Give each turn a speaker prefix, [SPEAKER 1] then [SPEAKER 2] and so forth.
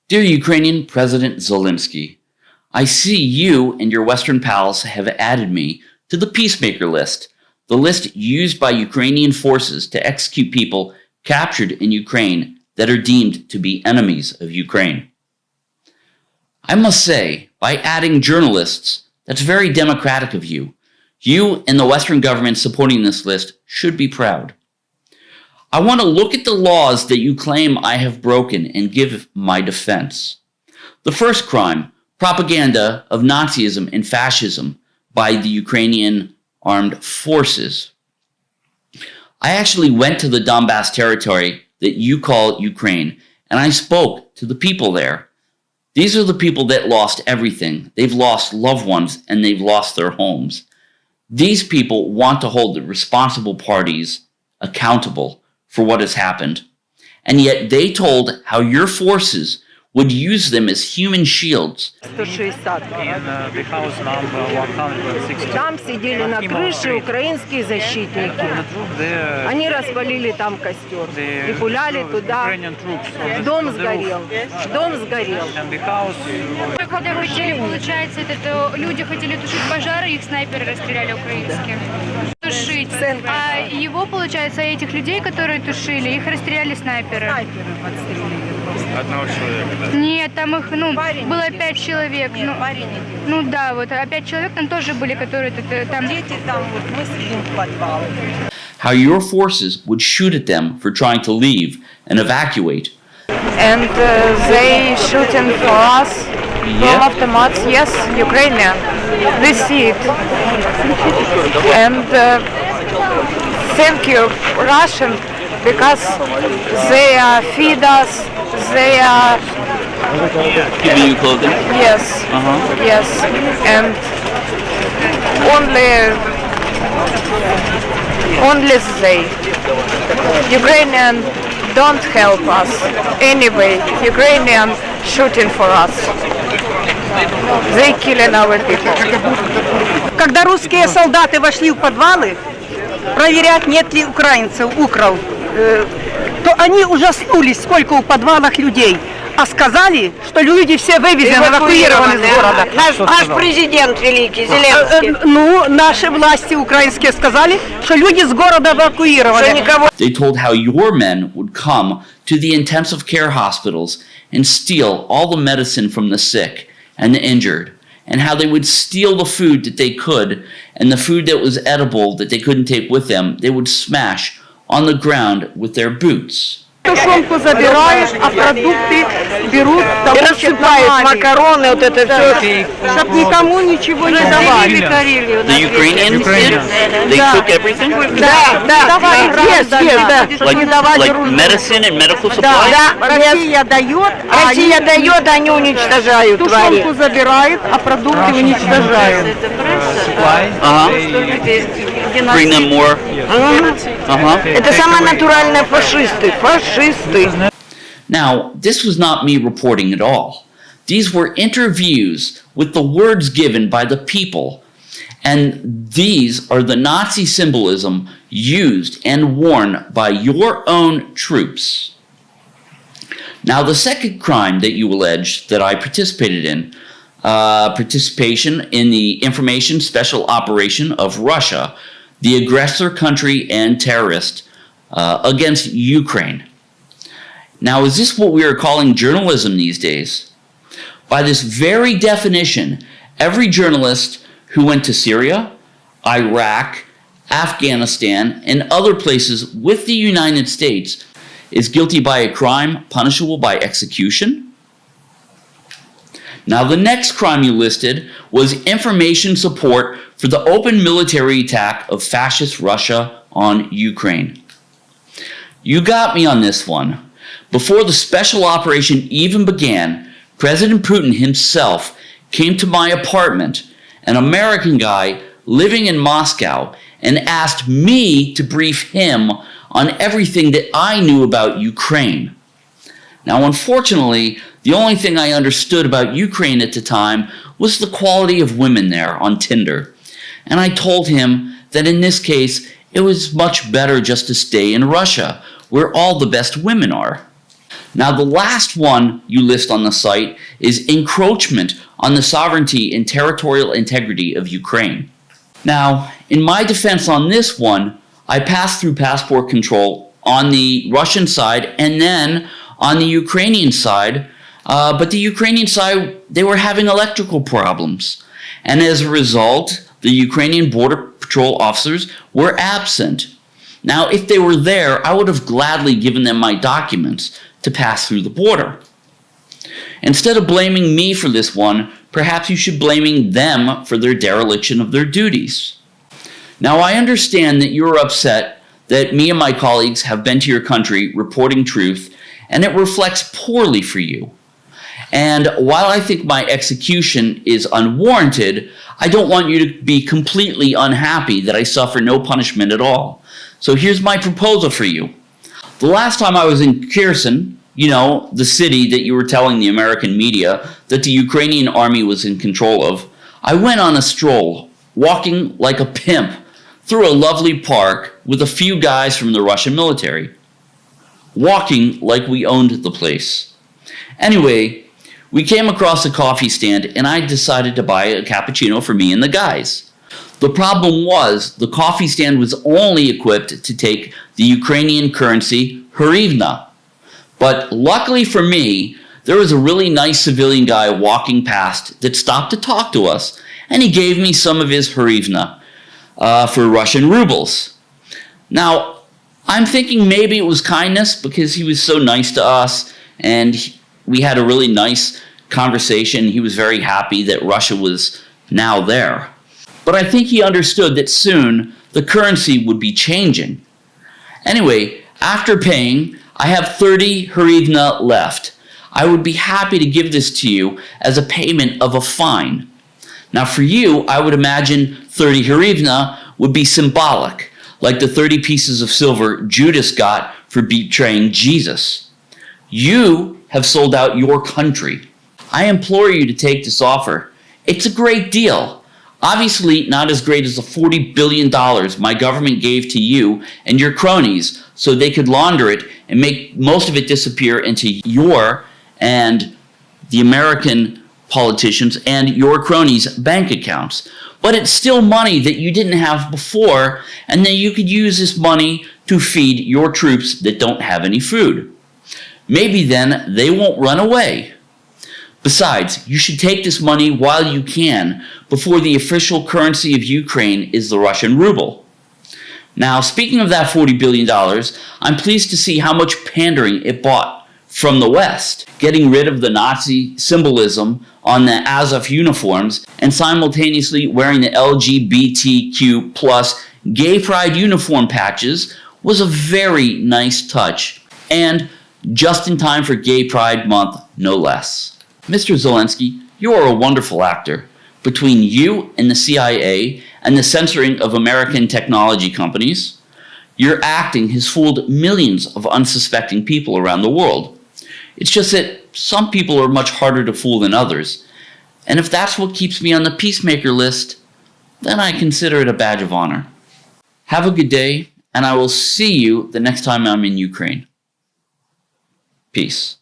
[SPEAKER 1] Dear Ukrainian President Zelensky, I see you and your Western pals have added me to the Peacemaker list, the list used by Ukrainian forces to execute people captured in Ukraine that are deemed to be enemies of Ukraine. I must say, by adding journalists, that's very democratic of you. You and the Western government supporting this list should be proud. I want to look at the laws that you claim I have broken and give my defense. The first crime, propaganda of Nazism and fascism by the Ukrainian armed forces. I actually went to the Donbass territory that you call Ukraine, and I spoke to the people there. These are the people that lost everything. They've lost loved ones and they've lost their homes. These people want to hold the responsible parties accountable for what has happened, and yet they told how your forces would use them as human shields.
[SPEAKER 2] 160. Там сидели на крыше украинские защитники. Они распалили там костер и пуляли туда. Дом сгорел. Дом сгорел.
[SPEAKER 3] Когда хотели, получается, люди хотели тушить пожары, их снайперы расстреляли украинские. Тушить. А его, получается, этих людей, которые тушили, их расстреляли снайперы.
[SPEAKER 4] Одного человека, да?
[SPEAKER 3] Нет, там их, было 5 человек.
[SPEAKER 2] Нет,
[SPEAKER 3] Да, вот, а 5 человек там тоже были, которые там...
[SPEAKER 2] Дети там, вот мы сидим в подвале.
[SPEAKER 1] How your forces would shoot at them for trying to leave and evacuate.
[SPEAKER 5] And they shooting for us from automats, yes, Ukrainian. They see it. And thank you, Russian, because they feed us, they are...
[SPEAKER 1] Giving you clothing?
[SPEAKER 5] Yes, yes. And only they. Ukrainian don't help us. Anyway, Ukrainian shooting for us. They killing our people.
[SPEAKER 6] Когда русские солдаты вошли в подвалы, проверять, нет ли украинцев, то они ужаснулись, сколько в подвалах людей. А сказали, что люди все вывезены, эвакуированы из города.
[SPEAKER 2] Наш президент великий, Зеленский.
[SPEAKER 6] Наши власти украинские сказали, что люди с города эвакуированы.
[SPEAKER 1] They told how your men would come to the intensive care hospitals and steal all the medicine from the sick and the injured, and how they would steal the food that they could, and the food that was edible that they couldn't take with them, they would smash on the ground with their boots.
[SPEAKER 6] Тушенку забирают, а продукты берут,
[SPEAKER 2] И рассыпают макароны, вот это все.
[SPEAKER 6] чтобы никому ничего не давали.
[SPEAKER 1] The Ukrainians did? They cook everything?
[SPEAKER 2] Да,
[SPEAKER 1] Like medicine and medical supplies?
[SPEAKER 6] Россия дает,
[SPEAKER 2] Россия дает, они уничтожают твари.
[SPEAKER 6] тушенку забирают, а продукты уничтожают.
[SPEAKER 1] Bring them more?
[SPEAKER 2] Это самые натуральные фашисты.
[SPEAKER 1] Now, this was not me reporting at all. These were interviews with the words given by the people. And these are the Nazi symbolism used and worn by your own troops. Now, the second crime that you allege that I participated in, participation in the information special operation of Russia, the aggressor country and terrorist, against Ukraine. Now, is this what we are calling journalism these days? By this very definition, every journalist who went to Syria, Iraq, Afghanistan, and other places with the United States is guilty by a crime punishable by execution? Now, the next crime you listed was information support for the open military attack of fascist Russia on Ukraine. You got me on this one. Before the special operation even began, President Putin himself came to my apartment, an American guy living in Moscow, and asked me to brief him on everything that I knew about Ukraine. Now, unfortunately, the only thing I understood about Ukraine at the time was the quality of women there on Tinder. And I told him that in this case, it was much better just to stay in Russia, where all the best women are. Now, the last one you list on the site is encroachment on the sovereignty and territorial integrity of Ukraine. Now, in my defense on this one, I passed through passport control on the Russian side and then on the Ukrainian side, but the Ukrainian side, they were having electrical problems. And as a result, the Ukrainian Border Patrol officers were absent. Now, if they were there, I would have gladly given them my documents to pass through the border. Instead of blaming me for this one, perhaps you should blaming them for their dereliction of their duties. Now, I understand that you're upset that me and my colleagues have been to your country reporting truth, and it reflects poorly for you. And while I think my execution is unwarranted, I don't want you to be completely unhappy that I suffer no punishment at all. So here's my proposal for you. The last time I was in Kherson, you know, the city that you were telling the American media that the Ukrainian army was in control of, I went on a stroll, walking like a pimp through a lovely park with a few guys from the Russian military, walking like we owned the place. Anyway, we came across a coffee stand and I decided to buy a cappuccino for me and the guys. The problem was the coffee stand was only equipped to take the Ukrainian currency hryvnia. But luckily for me, there was a really nice civilian guy walking past that stopped to talk to us, and he gave me some of his hryvnia for Russian rubles. Now, I'm thinking maybe it was kindness because he was so nice to us, and we had a really nice conversation. He was very happy that Russia was now there. But I think he understood that soon the currency would be changing. Anyway, after paying, I have 30 hryvnia left. I would be happy to give this to you as a payment of a fine. Now for you, I would imagine 30 hryvnia would be symbolic, like the 30 pieces of silver Judas got for betraying Jesus. You have sold out your country. I implore you to take this offer. It's a great deal. Obviously not as great as the $40 billion my government gave to you and your cronies so they could launder it and make most of it disappear into your and the American politicians and your cronies' bank accounts. But it's still money that you didn't have before, and then you could use this money to feed your troops that don't have any food. Maybe then they won't run away. Besides, you should take this money while you can, before the official currency of Ukraine is the Russian ruble. Now, speaking of that $40 billion, I'm pleased to see how much pandering it bought from the West, getting rid of the Nazi symbolism on the Azov uniforms and simultaneously wearing the LGBTQ plus gay pride uniform patches was a very nice touch, and just in time for Gay Pride Month, no less. Mr. Zelensky, you are a wonderful actor. Between you and the CIA and the censoring of American technology companies, your acting has fooled millions of unsuspecting people around the world. It's just that some people are much harder to fool than others. And if that's what keeps me on the Peacemaker list, then I consider it a badge of honor. Have a good day, and I will see you the next time I'm in Ukraine. Peace.